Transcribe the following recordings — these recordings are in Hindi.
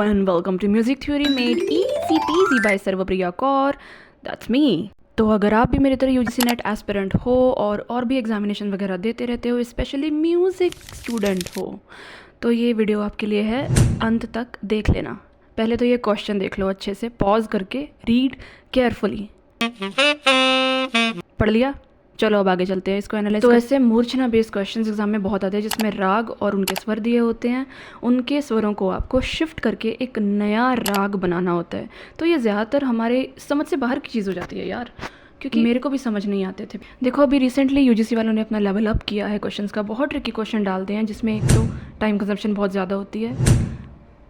everyone, welcome to Music Theory made easy peasy by सर्वप्रिया Kaur. That's me. तो अगर आप भी मेरी तरह यूजीसी नेट एस्पिरेंट हो और भी एग्जामिनेशन वगैरह देते रहते हो, स्पेशली म्यूज़िक स्टूडेंट हो, तो ये वीडियो आपके लिए है. अंत तक देख लेना. पहले तो ये क्वेश्चन देख लो अच्छे से, पॉज करके रीड केयरफुली. पढ़ लिया? चलो अब आगे चलते हैं इसको एनालाइज. तो ऐसे मूर्छना बेस्ड क्वेश्चंस एग्जाम में बहुत आते हैं जिसमें राग और उनके स्वर दिए होते हैं. उनके स्वरों को आपको शिफ्ट करके एक नया राग बनाना होता है. तो ये ज़्यादातर हमारे समझ से बाहर की चीज़ हो जाती है यार, क्योंकि मेरे को भी समझ नहीं आते थे. देखो अभी रिसेंटली यूजीसी वालों ने अपना लेवल अप किया है क्वेश्चंस का. बहुत ट्रिकी क्वेश्चन डालते हैं जिसमें एक तो टाइम कंजप्शन बहुत ज़्यादा होती है,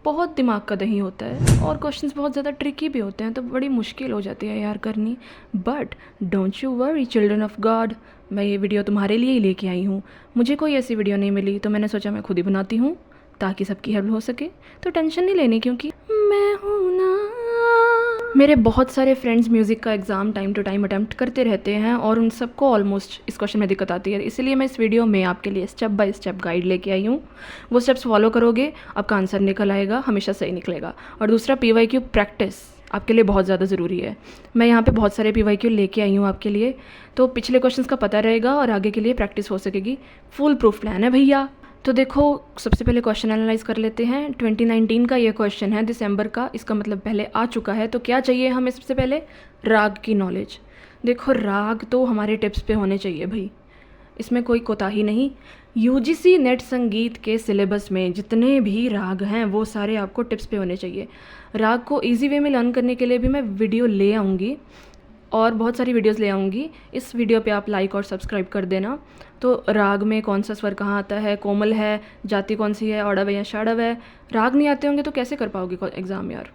बहुत दिमाग का दही होता है, और क्वेश्चंस बहुत ज़्यादा ट्रिकी भी होते हैं, तो बड़ी मुश्किल हो जाती है यार करनी. But don't you worry children of God, मैं ये वीडियो तुम्हारे लिए ही लेके आई हूँ. मुझे कोई ऐसी वीडियो नहीं मिली तो मैंने सोचा मैं खुद ही बनाती हूँ ताकि सबकी हेल्प हो सके. तो टेंशन नहीं लेनी, क्योंकि मैं हूँ ना. मेरे बहुत सारे फ्रेंड्स म्यूज़िक का exam time to time attempt करते रहते हैं और उन सबको ऑलमोस्ट इस क्वेश्चन में दिक्कत आती है. इसलिए मैं इस वीडियो में आपके लिए स्टेप बाय स्टेप गाइड लेके आई हूँ. वो स्टेप्स फॉलो करोगे, आपका आंसर निकल आएगा, हमेशा सही निकलेगा. और दूसरा, PYQ प्रैक्टिस आपके लिए बहुत ज़्यादा ज़रूरी है. मैं यहाँ पे बहुत सारे PYQ लेके आई हूँ आपके लिए, तो पिछले क्वेश्चंस का पता रहेगा और आगे के लिए प्रैक्टिस हो सकेगी. फुल प्रूफ प्लान है भैया. तो देखो सबसे पहले क्वेश्चन एनालाइज कर लेते हैं. 2019 का ये क्वेश्चन है, दिसंबर का. इसका मतलब पहले आ चुका है. तो क्या चाहिए हमें? सबसे पहले राग की नॉलेज. देखो राग तो हमारे टिप्स पे होने चाहिए भाई, इसमें कोई कोताही नहीं. यूजीसी नेट संगीत के सिलेबस में जितने भी राग हैं वो सारे आपको टिप्स पे होने चाहिए. राग को इजी वे में लर्न करने के लिए भी मैं वीडियो ले आऊँगी और बहुत सारी वीडियोस ले आऊँगी. इस वीडियो पे आप लाइक और सब्सक्राइब कर देना. तो राग में कौन सा स्वर कहाँ आता है, कोमल है, जाति कौन सी है, औडव है या षाडव है. राग नहीं आते होंगे तो कैसे कर पाओगे एग्ज़ाम यार.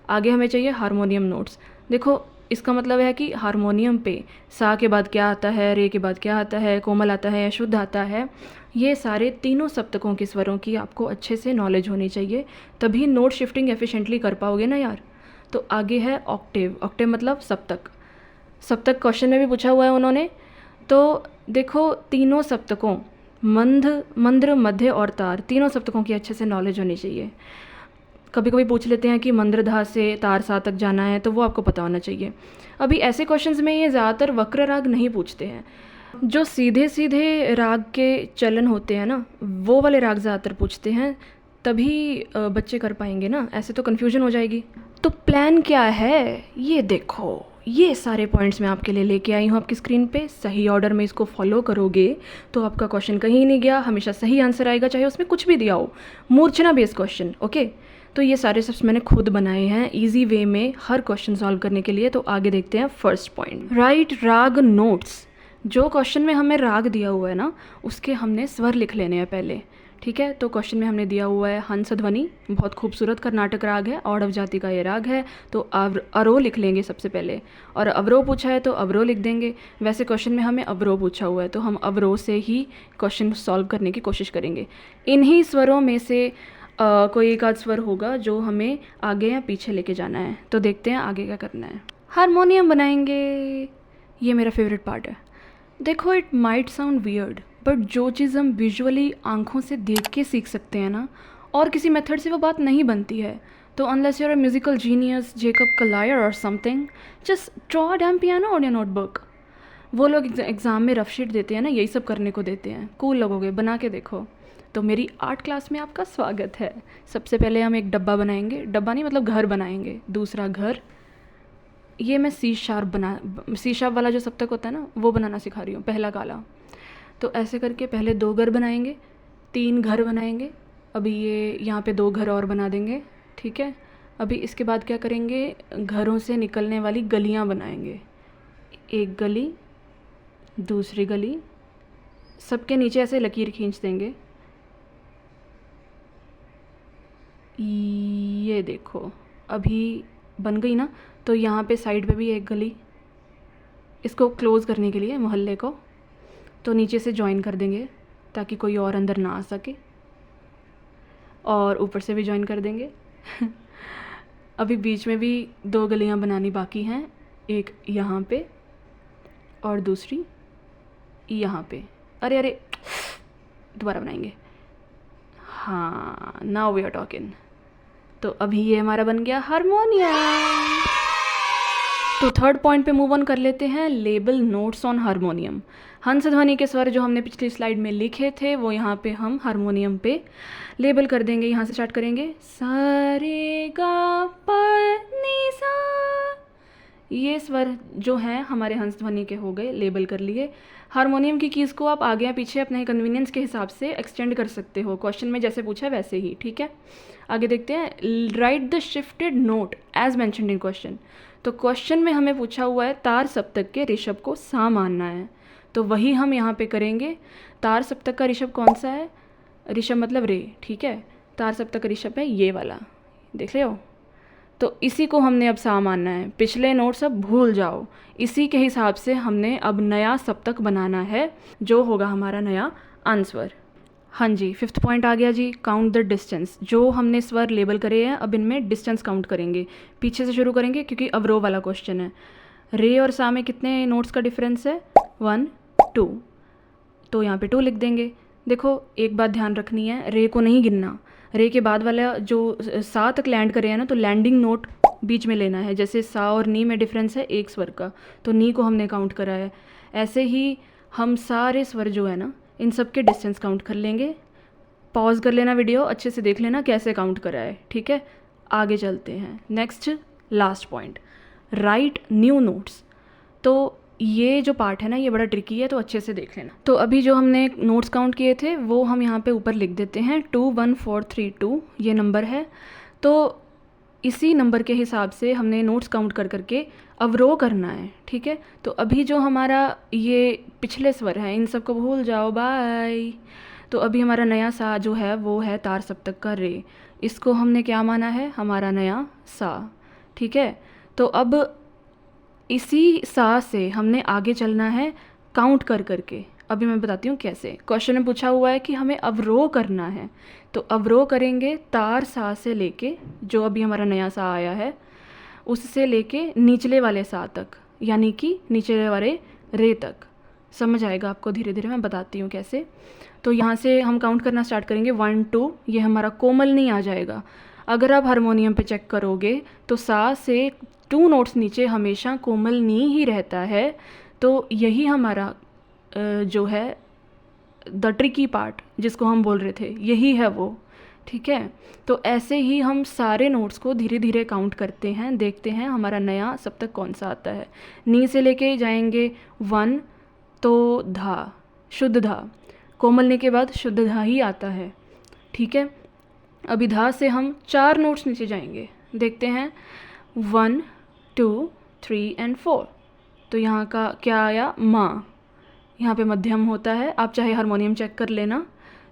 आगे हमें चाहिए हारमोनियम नोट्स. देखो इसका मतलब है कि हारमोनियम पे सा के बाद क्या आता है, रे के बाद क्या आता है, कोमल आता है या शुद्ध आता है. ये सारे तीनों सप्तकों के स्वरों की आपको अच्छे से नॉलेज होनी चाहिए, तभी नोट शिफ्टिंग एफिशिएंटली कर पाओगे ना यार. तो आगे है ऑक्टेव. ऑक्टेव मतलब सप्तक. सप्तक क्वेश्चन में भी पूछा हुआ है उन्होंने. तो देखो तीनों सप्तकों, मंद्र, मध्य और तार, तीनों सप्तकों की अच्छे से नॉलेज होनी चाहिए. कभी कभी पूछ लेते हैं कि मंद्रधा से तार सा तक जाना है, तो वो आपको पता होना चाहिए. अभी ऐसे क्वेश्चंस में ये ज़्यादातर वक्र राग नहीं पूछते हैं. जो सीधे सीधे राग के चलन होते हैं ना, वो वाले राग ज़्यादातर पूछते हैं, तभी बच्चे कर पाएंगे ना. ऐसे तो कन्फ्यूजन हो जाएगी. तो प्लान क्या है ये देखो, ये सारे पॉइंट्स मैं आपके लिए लेके आई हूँ आपकी स्क्रीन पे. सही ऑर्डर में इसको फॉलो करोगे तो आपका क्वेश्चन कहीं नहीं गया, हमेशा सही आंसर आएगा, चाहे उसमें कुछ भी दिया हो. मूर्छना बेस्ड क्वेश्चन, ओके. तो ये सारे स्टेप्स मैंने खुद बनाए हैं इजी वे में हर क्वेश्चन सॉल्व करने के लिए. तो आगे देखते हैं फर्स्ट पॉइंट, राइट राग नोट्स. जो क्वेश्चन में हमें राग दिया हुआ है ना, उसके हमने स्वर लिख लेने हैं पहले, ठीक है. तो क्वेश्चन में हमने दिया हुआ है हंस ध्वनि, बहुत खूबसूरत कर्नाटक राग है, औडव जाति का ये राग है. तो अवरोह लिख लेंगे सबसे पहले, और अवरोह पूछा है तो अवरोह लिख देंगे. वैसे क्वेश्चन में हमें अवरोह पूछा हुआ है तो हम अवरोह से ही क्वेश्चन सॉल्व करने की कोशिश करेंगे. इन्हीं स्वरों में से कोई एक आध स्वर होगा जो हमें आगे या पीछे लेके जाना है. तो देखते हैं आगे क्या करना है. हारमोनियम बनाएंगे. ये मेरा फेवरेट पार्ट है. देखो it might sound weird, but जो चीज़ हम विजुअली आंखों से देख के सीख सकते हैं ना, और किसी मेथड से वो बात नहीं बनती है. तो unless you're a musical genius Jacob Collier और something, just draw a damn piano on your notebook. वो लोग एग्ज़ाम में रफ शीट देते हैं ना, यही सब करने को देते हैं. कूल लगोगे, बना के देखो. तो मेरी आर्ट क्लास में आपका स्वागत है. सबसे पहले हम एक डब्बा बनाएंगे. डब्बा नहीं मतलब घर बनाएंगे. दूसरा घर, ये मैं सी शार्प वाला जो सप्तक होता है ना, वो बनाना सिखा रही हूँ. पहला काला. तो ऐसे करके पहले 2 घर बनाएंगे, 3 घर बनाएंगे. अभी ये यहाँ पे 2 घर और बना देंगे, ठीक है. अभी इसके बाद क्या करेंगे, घरों से निकलने वाली गलियाँ बनाएंगे. एक गली, दूसरी गली, सबके नीचे ऐसे लकीर खींच देंगे. ये देखो अभी बन गई ना. तो यहाँ पे साइड पे भी एक गली, इसको क्लोज़ करने के लिए मोहल्ले को, तो नीचे से जॉइन कर देंगे ताकि कोई और अंदर ना आ सके, और ऊपर से भी जॉइन कर देंगे. अभी बीच में भी 2 गलियाँ बनानी बाकी हैं, एक यहाँ पे और दूसरी यहाँ पे. अरे दोबारा बनाएंगे. हाँ, नाउ वी आर टॉकिंग. तो अभी ये हमारा बन गया हारमोनियम। तो थर्ड पॉइंट पे मूव ऑन कर लेते हैं, लेबल नोट्स ऑन हारमोनियम। हंस ध्वनि के स्वर जो हमने पिछली स्लाइड में लिखे थे वो यहाँ पे हम हारमोनियम पे लेबल कर देंगे। यहाँ से स्टार्ट करेंगे, सा रे गा पा नी सा। ये स्वर जो हैं हमारे हंस ध्वनि के हो गए, लेबल कर लिए। हारमोनियम की कीज़ को आप आगे या पीछे अपने कन्वीनियंस के हिसाब से एक्सटेंड कर सकते हो, क्वेश्चन में जैसे पूछा है वैसे ही, ठीक है। आगे देखते हैं, write the shifted note as mentioned in question. तो क्वेश्चन में हमें पूछा हुआ है तार सप्तक के ऋषभ को सा मानना है, तो वही हम यहाँ पे करेंगे। तार सप्तक का ऋषभ कौन सा है, ऋषभ मतलब रे, ठीक है। तार सप्तक का ऋषभ है ये वाला, देख रहे हो। तो इसी को हमने अब सा मानना है, पिछले नोट सब भूल जाओ। इसी के हिसाब से हमने अब नया सप्तक बनाना है, जो होगा हमारा नया आंसर। हाँ जी, फिफ्थ पॉइंट आ गया जी, काउंट द डिस्टेंस। जो हमने स्वर लेबल करे हैं अब इनमें डिस्टेंस काउंट करेंगे। पीछे से शुरू करेंगे क्योंकि अवरोह वाला क्वेश्चन है। रे और सा में कितने नोट्स का डिफरेंस है, 1 2, तो यहाँ पे 2 लिख देंगे। देखो एक बात ध्यान रखनी है, रे को नहीं गिनना। रे के बाद वाला जो सा तक लैंड करे हैं ना, तो लैंडिंग नोट बीच में लेना है। जैसे सा और नी में डिफरेंस है एक स्वर का, तो नी को हमने काउंट करा है। ऐसे ही हम सारे स्वर जो है ना, इन सब के डिस्टेंस काउंट कर लेंगे। पॉज कर लेना वीडियो, अच्छे से देख लेना कैसे काउंट करा है, ठीक है। आगे चलते हैं, next last point, right new notes. तो ये जो पार्ट है ना, ये बड़ा ट्रिकी है, तो अच्छे से देख लेना। तो अभी जो हमने नोट्स काउंट किए थे वो हम यहाँ पे ऊपर लिख देते हैं, 2 1 4 3 2 ये नंबर है। तो इसी नंबर के हिसाब से हमने नोट्स काउंट कर करके अवरोह करना है, ठीक है। तो अभी जो हमारा ये पिछले स्वर हैं इन सबको भूल जाओ, बाय। तो अभी हमारा नया सा जो है वो है तार सप्तक का रे, इसको हमने क्या माना है, हमारा नया सा, ठीक है। तो अब इसी सा से हमने आगे चलना है काउंट कर करके। अभी मैं बताती हूँ कैसे। क्वेश्चन में पूछा हुआ है कि हमें अवरोह करना है, तो अवरोह करेंगे तार सा से लेके, जो अभी हमारा नया सा आया है उससे लेके निचले वाले सा तक, यानी कि निचले वाले रे तक। समझ आएगा आपको धीरे धीरे, मैं बताती हूँ कैसे। तो यहाँ से हम काउंट करना स्टार्ट करेंगे 1 2, ये हमारा कोमल नहीं आ जाएगा। अगर आप हारमोनियम पे चेक करोगे तो सा से 2 नोट्स नीचे हमेशा कोमल नी ही रहता है। तो यही हमारा जो है द ट्रिकी पार्ट जिसको हम बोल रहे थे, यही है वो, ठीक है। तो ऐसे ही हम सारे नोट्स को धीरे धीरे काउंट करते हैं, देखते हैं हमारा नया सप्तक कौन सा आता है। नी से लेके जाएंगे 1, तो धा, शुद्ध धा, कोमलने के बाद शुद्ध धा ही आता है, ठीक है। अभी धा से हम 4 नोट्स नीचे जाएंगे, देखते हैं 1 2 3 एंड 4। तो यहाँ का क्या आया, माँ, यहाँ पे मध्यम होता है, आप चाहे हारमोनियम चेक कर लेना।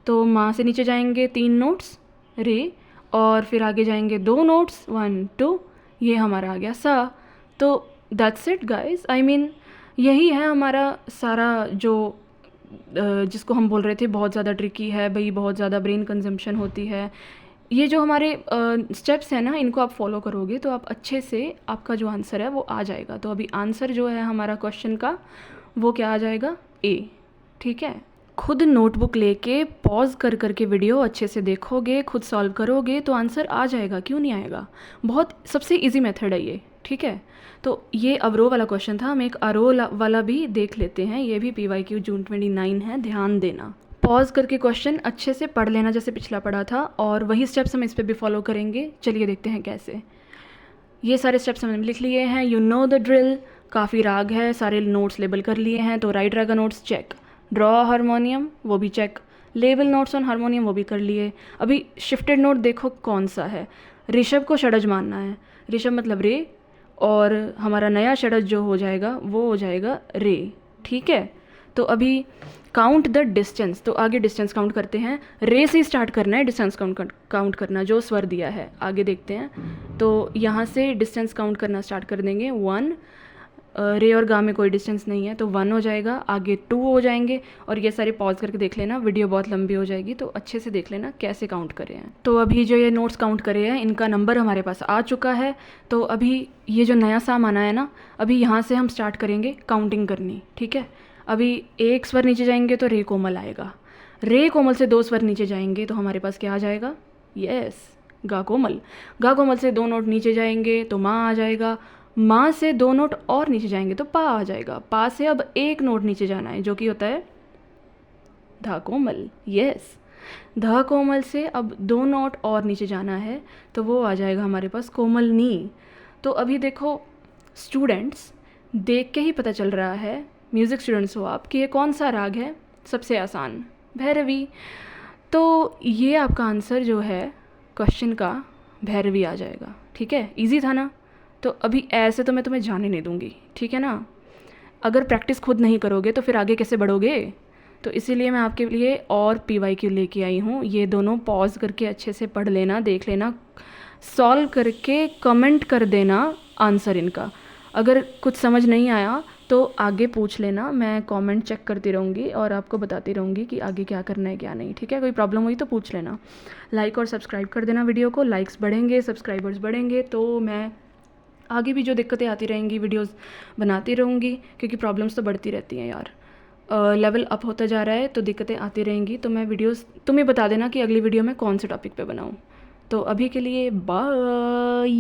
तो माँ से नीचे जाएंगे 3 नोट्स रे, और फिर आगे जाएंगे 2 नोट्स 1 2, ये हमारा आ गया सा। तो that's it guys, I mean यही है हमारा सारा जो जिसको हम बोल रहे थे बहुत ज़्यादा ट्रिकी है भाई, बहुत ज़्यादा ब्रेन कंजम्पशन होती है। ये जो हमारे स्टेप्स हैं ना, इनको आप फॉलो करोगे तो आप अच्छे से आपका जो आंसर है वो आ जाएगा। तो अभी आंसर जो है हमारा क्वेश्चन का वो क्या आ जाएगा, ए, ठीक है। खुद नोटबुक लेके पॉज कर करके वीडियो अच्छे से देखोगे, खुद सॉल्व करोगे तो आंसर आ जाएगा, क्यों नहीं आएगा। बहुत सबसे इजी मेथड है ये, ठीक है। तो ये अवरोह वाला क्वेश्चन था, हम एक अरोह वाला भी देख लेते हैं। ये भी PYQ जून 29 है, ध्यान देना। पॉज करके क्वेश्चन अच्छे से पढ़ लेना जैसे पिछला पढ़ा था, और वही स्टेप्स हम इस पर भी फॉलो करेंगे। चलिए देखते हैं कैसे। ये सारे स्टेप्स हमने लिख लिए हैं, यू नो द ड्रिल। काफ़ी राग है, सारे नोट्स लेबल कर लिए हैं, तो write raga notes check, draw harmonium वो भी check, label notes on harmonium वो भी कर लिए। अभी शिफ्टेड नोट देखो कौन सा है, ऋषभ को षडज मानना है, ऋषभ मतलब रे, और हमारा नया षडज जो हो जाएगा वो हो जाएगा रे, ठीक है। तो अभी काउंट द डिस्टेंस, तो आगे डिस्टेंस काउंट करते हैं। रे से स्टार्ट करना है डिस्टेंस काउंट करना, जो स्वर दिया है आगे देखते हैं। तो यहाँ से डिस्टेंस काउंट करना स्टार्ट कर देंगे 1, रे और गा में कोई डिस्टेंस नहीं है तो 1 हो जाएगा, आगे 2 हो जाएंगे। और ये सारे पॉज करके देख लेना, वीडियो बहुत लंबी हो जाएगी तो अच्छे से देख लेना कैसे काउंट करे हैं। तो अभी जो ये नोट्स काउंट करे हैं इनका नंबर हमारे पास आ चुका है। तो अभी ये जो नया साम आना है ना, अभी यहाँ से हम स्टार्ट करेंगे काउंटिंग करनी, ठीक है। अभी एक स्वर नीचे जाएंगे तो रे कोमल आएगा, रे कोमल से 2 स्वर नीचे जाएंगे तो हमारे पास क्या आ जाएगा, यस गा कोमल। गा कोमल से 2 नोट नीचे जाएंगे तो माँ आ जाएगा, माँ से 2 नोट और नीचे जाएंगे तो पा आ जाएगा, पा से अब 1 नोट नीचे जाना है जो कि होता है धा कोमल। यस, धा कोमल से अब 2 नोट और नीचे जाना है तो वो आ जाएगा हमारे पास कोमल नी। तो अभी देखो स्टूडेंट्स, देख के ही पता चल रहा है, म्यूज़िक स्टूडेंट्स हो आप, कि ये कौन सा राग है सबसे आसान, भैरवी। तो ये आपका आंसर जो है क्वेश्चन का भैरवी आ जाएगा। ठीक है, इजी था ना। तो अभी ऐसे तो मैं तुम्हें जाने नहीं दूंगी, ठीक है ना। अगर प्रैक्टिस खुद नहीं करोगे तो फिर आगे कैसे बढ़ोगे। तो इसीलिए मैं आपके लिए और PYQ लेके आई हूँ। ये दोनों पॉज करके अच्छे से पढ़ लेना, देख लेना, सॉल्व करके कमेंट कर देना आंसर इनका। अगर कुछ समझ नहीं आया तो आगे पूछ लेना, मैं कमेंट चेक करती रहूँगी और आपको बताती रहूँगी कि आगे क्या करना है क्या नहीं। ठीक है, कोई प्रॉब्लम हुई तो पूछ लेना। लाइक और सब्सक्राइब कर देना वीडियो को। लाइक्स बढ़ेंगे, सब्सक्राइबर्स बढ़ेंगे तो मैं आगे भी जो दिक्कतें आती रहेंगी वीडियोस बनाती रहूँगी, क्योंकि प्रॉब्लम्स तो बढ़ती रहती हैं यार। लेवल अप होता जा रहा है तो दिक्कतें आती रहेंगी। तो मैं वीडियोस तुम्हें बता देना कि अगली वीडियो में कौन से टॉपिक पे बनाऊँ। तो अभी के लिए बाय।